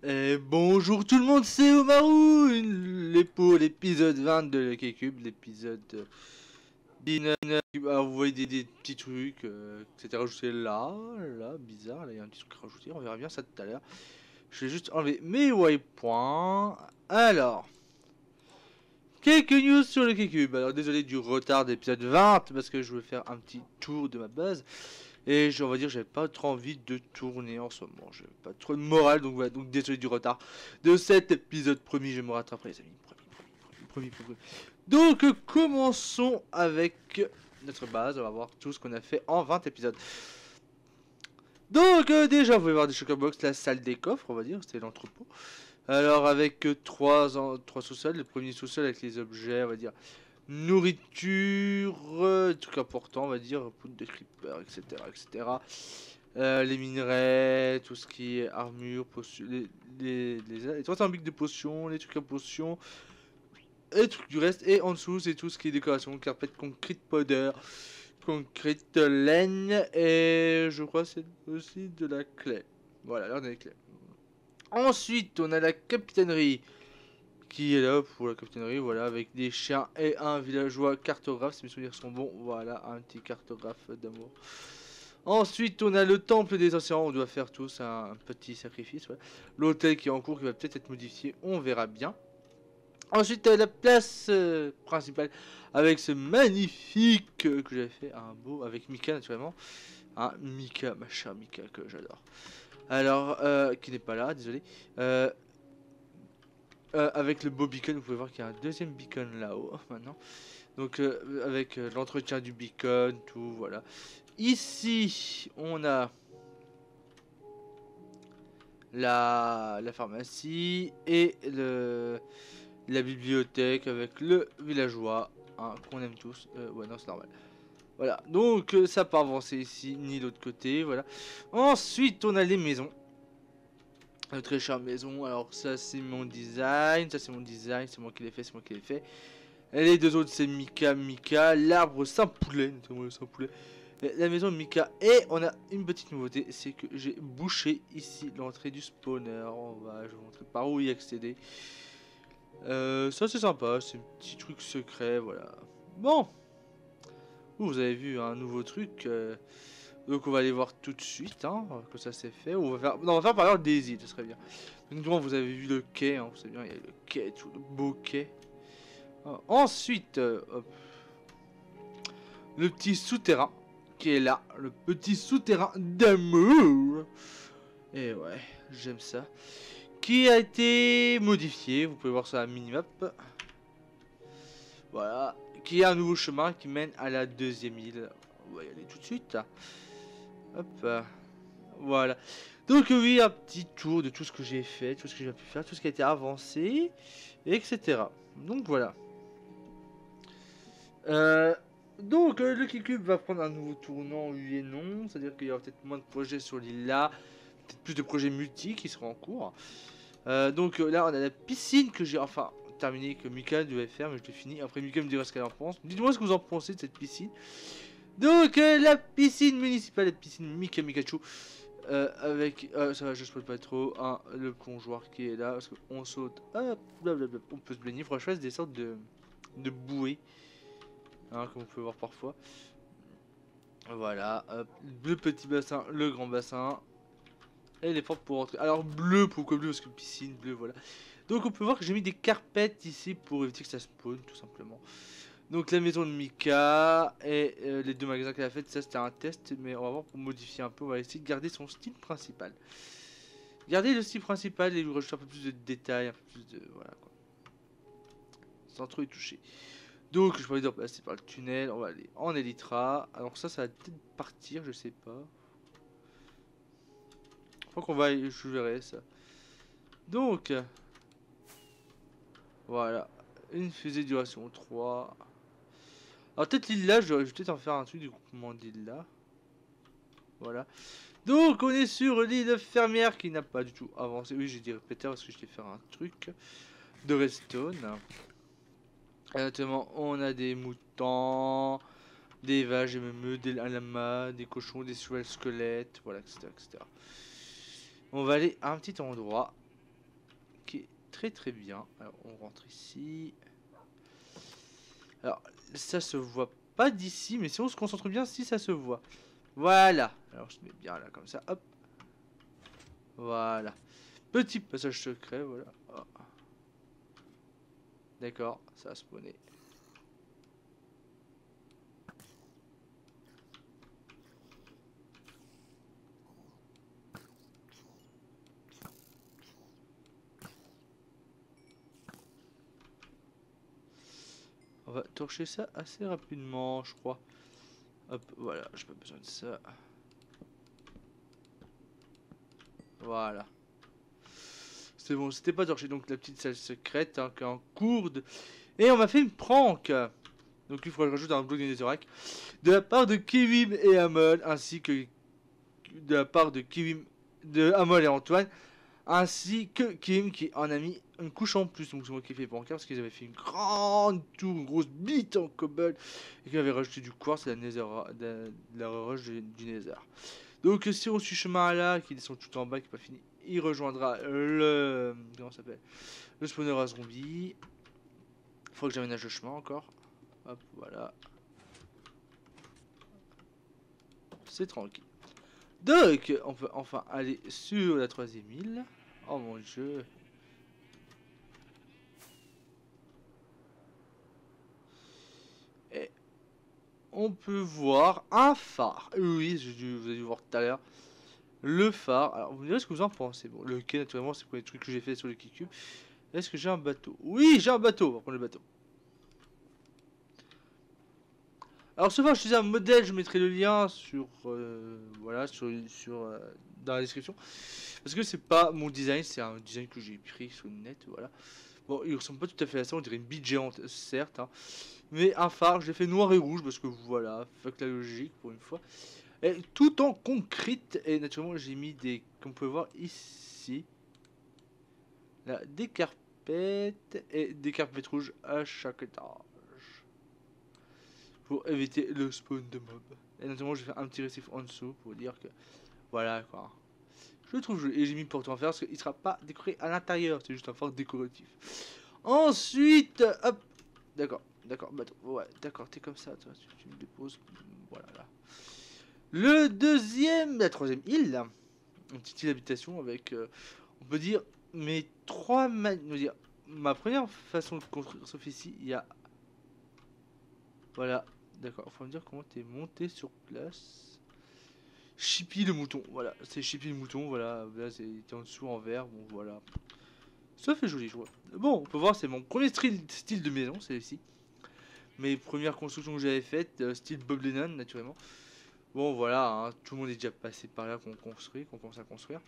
Et bonjour tout le monde, c'est Omaru pour l'épisode 20 de Lucky Cube, l'épisode alors vous voyez des petits trucs qui étaient rajoutés là, bizarre, là il y a un petit truc rajouté, on verra bien ça tout à l'heure. Je vais juste enlever mes waypoints. Alors, quelques news sur Lucky Cube. Alors désolé du retard d'épisode 20 parce que je veux faire un petit tour de ma base. Et on va dire j'avais pas trop envie de tourner en ce moment, j'avais pas trop de morale, donc voilà, donc désolé du retard de cet épisode, promis je me rattraperai les amis, promis. Donc commençons avec notre base, on va voir tout ce qu'on a fait en 20 épisodes. Donc déjà vous pouvez voir des Chocobox, la salle des coffres on va dire, c'était l'entrepôt. Alors avec trois sous-sols, le premier sous-sol avec les objets on va dire nourriture, trucs importants on va dire, poudre de creeper, etc. Les minerais, tout ce qui est armure, potions, les alambics de potions, les trucs à potions, et trucs du reste. Et en dessous, c'est tout ce qui est décoration, carpet, concrete powder, concrete laine, et je crois c'est aussi de la clé. Voilà, là on a les clés. Ensuite, on a la capitainerie qui est là pour la capitainerie, voilà, avec des chiens et un villageois cartographe, si mes souvenirs sont bons. Voilà, un petit cartographe d'amour. Ensuite, on a le temple des océans, on doit faire tous un petit sacrifice. Ouais. L'hôtel qui est en cours, qui va peut-être être modifié, on verra bien. Ensuite, la place principale, avec ce magnifique que j'avais fait, un beau, avec Mika naturellement. Mika, ma chère Mika, que j'adore. Alors, qui n'est pas là, désolé. Avec le beau beacon, vous pouvez voir qu'il y a un deuxième beacon là-haut, maintenant. Donc, avec l'entretien du beacon, tout, voilà. Ici, on a la pharmacie et la bibliothèque avec le villageois qu'on aime tous. Ouais, non, c'est normal. Voilà, donc ça pas avancer ici ni l'autre côté. Voilà. Ensuite, on a les maisons. Notre très chère maison. Alors, ça, c'est mon design. Ça, c'est mon design. C'est moi qui l'ai fait. C'est moi qui l'ai fait. Et les deux autres, c'est Mika. L'arbre sans poulet. Notamment le sans poulet. La maison de Mika. Et on a une petite nouveauté, c'est que j'ai bouché ici l'entrée du spawner. Je vais vous montrer par où y accéder. Ça c'est sympa, c'est un petit truc secret, voilà. Bon, vous avez vu un nouveau truc. Donc on va aller voir tout de suite, que ça c'est fait. On va faire, non, on va faire par exemple des îles, ce serait bien. Donc vous avez vu le quai, vous savez bien, il y a le quai, tout le beau quai. Ensuite, le petit souterrain qui est là, le petit souterrain d'amour. Et ouais, j'aime ça. Qui a été modifié, vous pouvez voir ça à la minimap. Voilà, qui a un nouveau chemin qui mène à la deuxième île. On va y aller tout de suite. Hop, voilà. Donc oui, un petit tour de tout ce que j'ai fait, tout ce que j'ai pu faire, tout ce qui a été avancé, etc. Donc voilà. Donc Lucky Cube va prendre un nouveau tournant, oui et non. C'est-à-dire qu'il y aura peut-être moins de projets sur l'île là, peut-être plus de projets multi qui seront en cours. Donc là on a la piscine que j'ai enfin terminé, que Mika devait faire, mais je l'ai fini. Après Mika me dira ce qu'elle en pense. Dites-moi ce que vous en pensez de cette piscine. Donc la piscine municipale, la piscine Mika Mikachu. Avec, ça va, je spoil pas trop, le plongeoir qui est là, parce qu'on saute, hop, blablabla, on peut se baigner, franchement c'est des sortes de bouées. Comme on peut voir parfois. Voilà, hop, le petit bassin, le grand bassin. Et les portes pour rentrer. Alors bleu, pourquoi bleu? Parce que piscine, bleu, voilà. Donc on peut voir que j'ai mis des carpettes ici pour éviter que ça spawn, tout simplement. Donc la maison de Mika et les deux magasins qu'elle a fait, ça c'était un test. Mais on va voir pour modifier un peu, on va essayer de garder son style principal. Garder le style principal et lui rajouter un peu plus de détails, un peu plus de... Voilà quoi. Sans trop y toucher. Donc je vais passer par le tunnel, on va aller en Elytra. Alors ça va peut-être partir, je sais pas. Je crois qu'on va, je verrai ça. Donc voilà, une fusée duration 3. Alors peut-être l'île là, je vais peut-être en faire un truc du groupement d'île là. Voilà. Donc on est sur l'île fermière qui n'a pas du tout avancé. Oui j'ai dit répéter parce que je vais faire un truc de redstone. Notamment on a des moutons, des vaches, des meumeux, des lamas, des cochons, des chevaux squelettes, voilà, etc. On va aller à un petit endroit très très bien. Alors on rentre ici. Alors ça se voit pas d'ici, mais si on se concentre bien, si ça se voit. Voilà. Alors je mets bien là comme ça, hop. Voilà. Petit passage secret, voilà. Oh. D'accord, ça a spawné. On va torcher ça assez rapidement, je crois. Hop, voilà, j'ai pas besoin de ça. Voilà. C'est bon, c'était pas torché. Donc la petite salle secrète hein, qui est en cours de... Et on m'a fait une prank. Donc il faudra que je rajoute un bloc de Netherrack. De la part de Kevin et Amol, ainsi que de la part de Kevin, de Amol et Antoine, ainsi que Kim qui en a mis une couche en plus. Donc c'est moi qui ai fait pancart parce qu'ils avaient fait une grande tour, une grosse bite en cobble et qu'ils avaient rajouté du quartz et de la roche du Nether. Donc si on suit ce chemin là, qui descend tout en bas, qui n'est pas fini, il rejoindra le... Comment ça s'appelle? Le spawner à zombie. Faut que j'aménage le chemin encore. Hop, voilà. C'est tranquille. Donc, on peut enfin aller sur la troisième île. Oh mon dieu. Et on peut voir un phare. Oui, vous avez dû voir tout à l'heure. Le phare. Alors, vous me direz ce que vous en pensez. Bon, le quai, naturellement, c'est pour les trucs que j'ai fait sur le Kikube. Est-ce que j'ai un bateau? Oui, j'ai un bateau. On va prendre le bateau. Alors, ce phare, je faisais un modèle. Je mettrai le lien sur. Voilà, dans la description. Parce que c'est pas mon design, c'est un design que j'ai pris sur le net. Voilà. Bon, il ressemble pas tout à fait à ça. On dirait une bite géante, certes. Hein. Mais un phare, je l'ai fait noir et rouge parce que voilà, fuck la logique pour une fois. Et tout en concrète. Et naturellement, j'ai mis des. Comme vous pouvez voir ici. Là, des carpettes. Et des carpettes rouges à chaque étage. Pour éviter le spawn de mob. Et naturellement, j'ai fait un petit récif en dessous pour dire que. Voilà quoi. Je le trouve joli. Et j'ai mis porte en fer parce qu'il sera pas décoré à l'intérieur. C'est juste un phare décoratif. Ensuite, hop. D'accord, d'accord, bateau. Ouais, d'accord, t'es comme ça, toi. Tu me déposes. Voilà, là. La troisième île, une petite île d'habitation avec, on peut dire, mes trois manières. Ma première façon de construire, sauf ici, il y a. Voilà, d'accord, faut me dire comment t'es monté sur place. Chippy le mouton, voilà, c'est Chippy le mouton, voilà, là c'était en dessous en vert, bon voilà. Ça fait joli, je vois. Bon, on peut voir, c'est mon premier style de maison, c'est ici. Mes premières constructions que j'avais faites, style Bob Lennon, naturellement. Bon, voilà, hein, tout le monde est déjà passé par là qu'on commence à construire.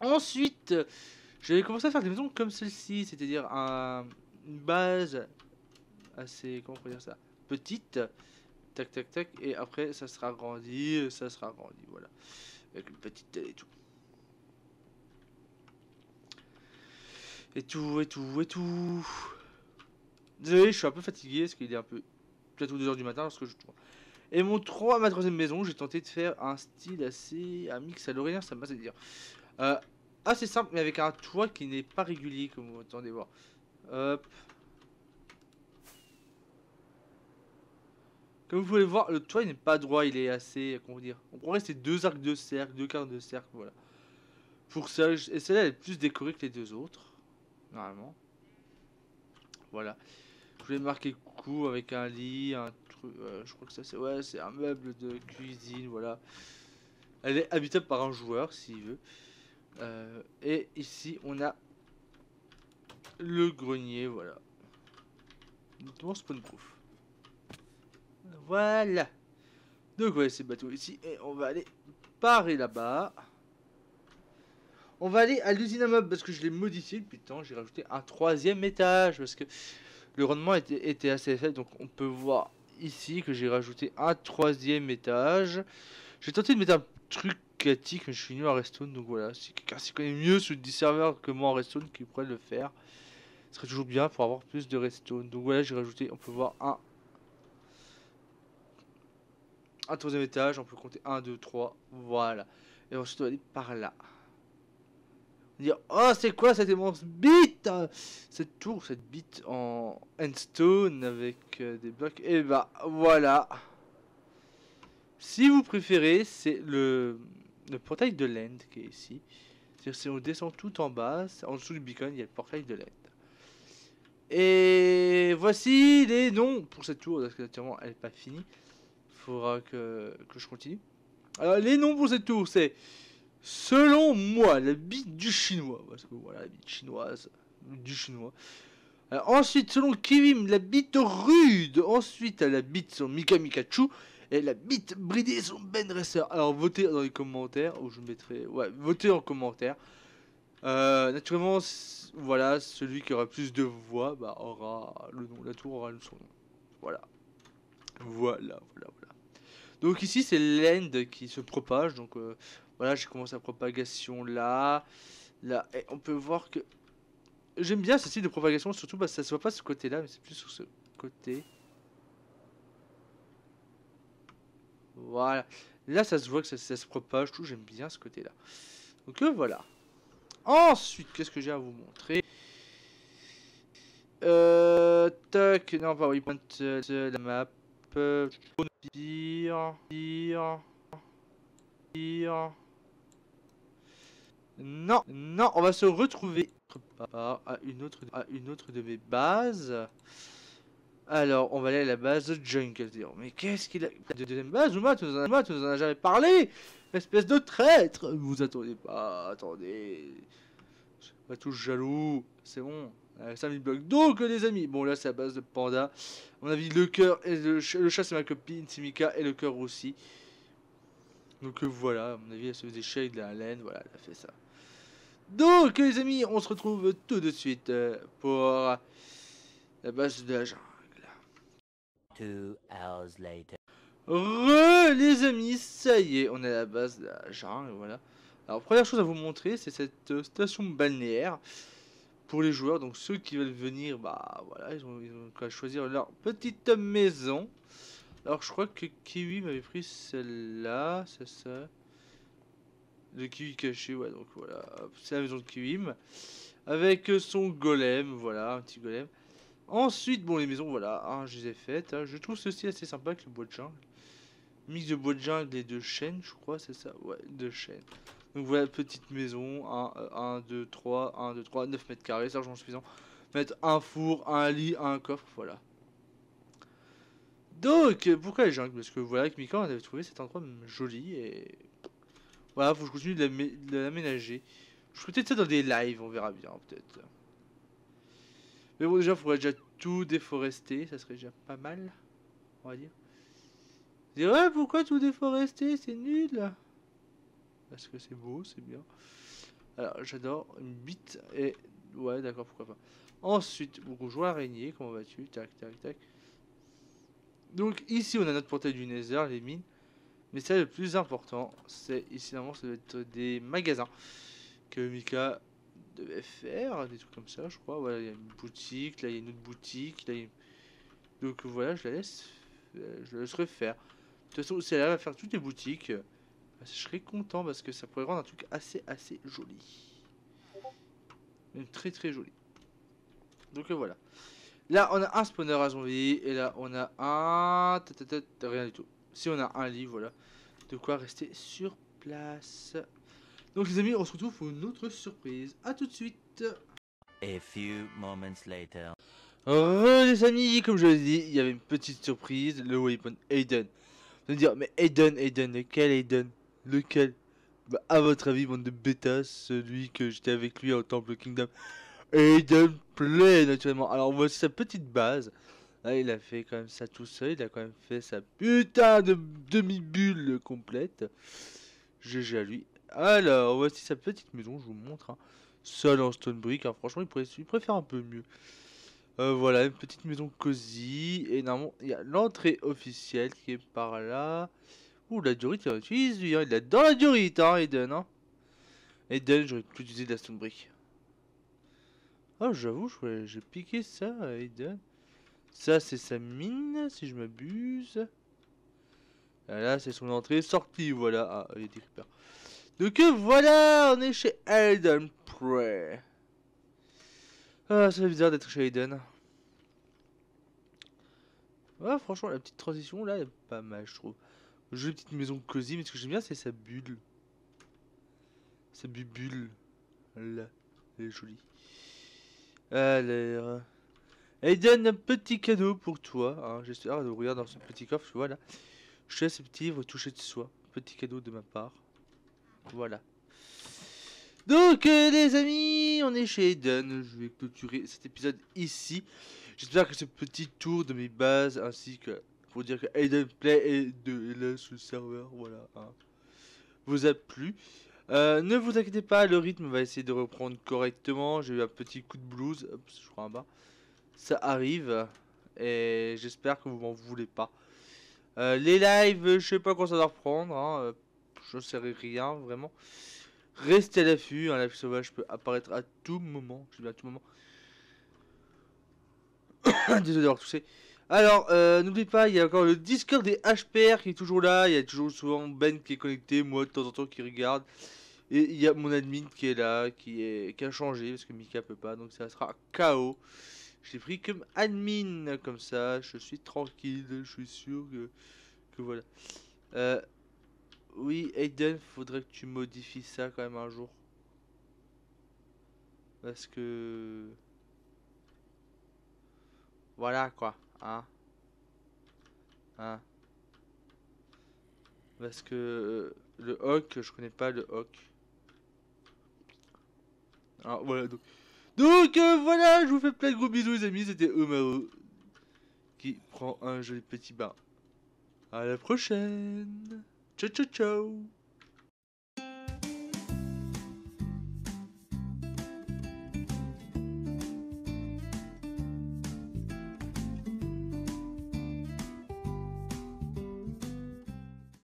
Ensuite, j'avais commencé à faire des maisons comme celle-ci, c'est-à-dire une base assez, comment on peut dire ça, petite, tac tac tac, et après ça sera agrandi, voilà, avec une petite télé et tout. Et tout, et tout, et tout. Désolé, je suis un peu fatigué parce qu'il est un peu bientôt 2 heures du matin lorsque je tourne. Et ma troisième maison, j'ai tenté de faire un style assez. Un mix à l'orient, ça me passe à dire. Euh, Assez simple, mais avec un toit qui n'est pas régulier, comme vous entendez voir. Hop. Comme vous pouvez le voir, le toit il n'est pas droit, il est assez. Comment dire? On pourrait rester deux arcs de cercle, deux quarts de cercle, voilà. Pour ça, et celle-là elle est plus décorée que les deux autres, normalement. Voilà. Je vais marquer coup avec un lit, un truc. Je crois que ça c'est. Ouais, c'est un meuble de cuisine, voilà. Elle est habitable par un joueur s'il veut. Et ici on a le grenier, voilà. Notamment spawn proof. Voilà. Donc ouais, c'est bateau ici. Et on va aller parer là-bas. On va aller à l'usine à meubles parce que je l'ai modifié depuis le temps. J'ai rajouté un troisième étage parce que le rendement était assez faible. Donc on peut voir ici que j'ai rajouté un troisième étage. J'ai tenté de mettre un truc classique mais je suis nul à Redstone. Donc voilà, si quelqu'un s'y connaît mieux sur des serveurs que moi en Redstone qui pourrait le faire, ce serait toujours bien pour avoir plus de Redstone. Donc voilà, j'ai rajouté, on peut voir un troisième étage. On peut compter un 2 3 voilà. Et ensuite on va aller par là. Dire, oh, c'est quoi cette immense bite, cette tour, cette bite en endstone avec des blocs. Et bah voilà. Si vous préférez, c'est le portail de l'End qui est ici. C'est-à-dire si on descend tout en bas, en dessous du beacon, il y a le portail de l'End. Et voici les noms pour cette tour, parce que naturellement elle n'est pas finie. Il faudra que je continue. Alors les noms pour cette tour, c'est selon moi la bite du chinois, parce que voilà la bite chinoise du chinois. Alors, ensuite selon Kiwim la bite rude, ensuite la bite sur Mika Mikachu et la bite bridée sur Ben Racer. Alors votez dans les commentaires, ou je mettrai, ouais, votez en commentaire. Naturellement, voilà, celui qui aura plus de voix, bah, aura le nom, la tour aura son nom. Voilà. Voilà. Donc ici, c'est l'end qui se propage. Donc voilà, j'ai commencé la propagation là. Là, et on peut voir que... J'aime bien ce style de propagation, surtout parce que ça se voit pas ce côté-là, mais c'est plus sur ce côté. Voilà. Là, ça se voit que ça se propage, tout. J'aime bien ce côté-là. Donc voilà. Ensuite, qu'est-ce que j'ai à vous montrer? Tac, non, pas waypoint, la map. Pire. Non, on va se retrouver à une autre de mes bases. Alors, on va aller à la base de Jungle. Mais qu'est-ce qu'il a de deuxième base? Uma, tu nous en as jamais parlé. Espèce de traître. Vous attendez pas, attendez. Je suis pas tous jaloux. C'est bon. 5000 blocs. Donc, les amis. Bon, là, c'est la base de Panda. À mon avis, le cœur et le chat, c'est ma copine. C'est Mika et le cœur aussi. Donc, voilà. À mon avis, elle se faisait chier avec de la laine. Voilà, elle a fait ça. Donc, les amis, on se retrouve tout de suite pour la base de la jungle. 2 hours later. Les amis, ça y est, on est à la base de la jungle, voilà. Alors, première chose à vous montrer, c'est cette station balnéaire pour les joueurs. Donc, ceux qui veulent venir, bah voilà, ils ont qu'à choisir leur petite maison. Alors, je crois que Kiwi m'avait pris celle-là, c'est ça. Le Kiwi caché, ouais, donc voilà, c'est la maison de Kiwim. Avec son golem, voilà, un petit golem. Ensuite, bon, les maisons, voilà, hein, je les ai faites. Hein. Je trouve ceci assez sympa avec le bois de jungle. Mix de bois de jungle et de chêne, je crois, c'est ça. Ouais, de chêne. Donc voilà, petite maison. 1, 2, 3, 1, 2, 3, 9 mètres carrés, c'est largement suffisant. Mettre un four, un lit, un coffre, voilà. Donc, pourquoi les jungles? Parce que voilà, avec Mika, on avait trouvé cet endroit joli et... Voilà, faut que je continue de l'aménager. Je ferai peut-être ça dans des lives, on verra bien, peut-être. Mais bon, déjà, il faudrait déjà tout déforester, ça serait déjà pas mal, on va dire. Dire, ouais, pourquoi tout déforester? C'est nul. Parce que c'est beau, c'est bien. Alors, j'adore une bite et... Ouais, d'accord, pourquoi pas. Ensuite, bourgeois araignée, comment vas-tu? Tac, tac, tac. Donc, ici, on a notre portail du Nether, les mines. Mais ça, le plus important, c'est ici, normalement, ça doit être des magasins que Mika devait faire, des trucs comme ça, je crois. Voilà, il y a une boutique, là, il y a une autre boutique, là, donc voilà, je la laisserai faire. De toute façon, si elle arrive à faire toutes les boutiques, je serais content parce que ça pourrait rendre un truc assez joli. Même très joli. Donc voilà. Là, on a un spawner à zombie et là, on a un... Rien du tout. Si on a un lit, voilà. De quoi rester sur place. Donc les amis, on se retrouve pour une autre surprise. A tout de suite. A few moments later. Les amis, comme je l'ai dit, il y avait une petite surprise, le Weapon Aiden. Vous allez me dire, mais Aiden, lequel Aiden? Lequel? Bah, à votre avis, bande de bêtas, celui que j'étais avec lui au Temple Kingdom. Aiden Play, naturellement. Alors, voici sa petite base. Là, il a fait quand même ça tout seul, il a quand même fait sa putain de demi-bulle complète. GG à lui. Alors, voici sa petite maison, je vous montre. Hein. Seul en stone brick, hein. Franchement, il pourrait faire un peu mieux. Voilà, une petite maison cosy. Et normalement, il y a l'entrée officielle qui est par là. Ouh, la durite, il utilise lui. Hein. Il est dans la durite, hein, Eden. Hein. Eden, j'aurais pu utiliser de la stone brick. Oh, j'avoue, j'ai piqué ça à Eden. Ça, c'est sa mine, si je m'abuse. Là, c'est son entrée sortie, voilà. Ah, il est récupéré. Donc voilà, on est chez Aiden Prey. Ah, ça fait bizarre d'être chez Aiden. Ouais, franchement, la petite transition là, elle est pas mal, je trouve. Jolie petite maison cosy, mais ce que j'aime bien, c'est sa bulle. Sa bubule. Là, elle est jolie. Alors, Aiden, un petit cadeau pour toi. Hein. J'espère de regarder dans ce petit coffre, voilà. Je te laisse ce petit livre touché de soi. Petit cadeau de ma part. Voilà. Donc, les amis, on est chez Aiden. Je vais clôturer cet épisode ici. J'espère que ce petit tour de mes bases ainsi que pour dire que Aiden Play est là sur le serveur, voilà, hein, vous a plu. Ne vous inquiétez pas, le rythme va essayer de reprendre correctement. J'ai eu un petit coup de blues, hop, je crois en bas. Ça arrive et j'espère que vous m'en voulez pas. Les lives, je sais pas quand ça va reprendre, hein, je ne sais rien vraiment. Restez à l'affût, un live sauvage peut apparaître à tout moment. Je dis à tout moment. Désolé d'avoir toussé. Alors, n'oubliez pas, il y a encore le Discord des HPR qui est toujours là. Il y a toujours souvent Ben qui est connecté, moi de temps en temps qui regarde. Et il y a mon admin qui est là, qui a changé parce que Mika peut pas. Donc ça sera KO. Je l'ai pris comme admin, comme ça. Je suis tranquille, je suis sûr que voilà. Oui, Aiden, faudrait que tu modifies ça quand même un jour. Parce que... Voilà quoi, hein. Hein. Parce que le Hawk, je connais pas le Hawk. Ah, voilà, donc voilà, je vous fais plein de gros bisous les amis, c'était Omaro qui prend un joli petit bain. À la prochaine. Ciao ciao ciao.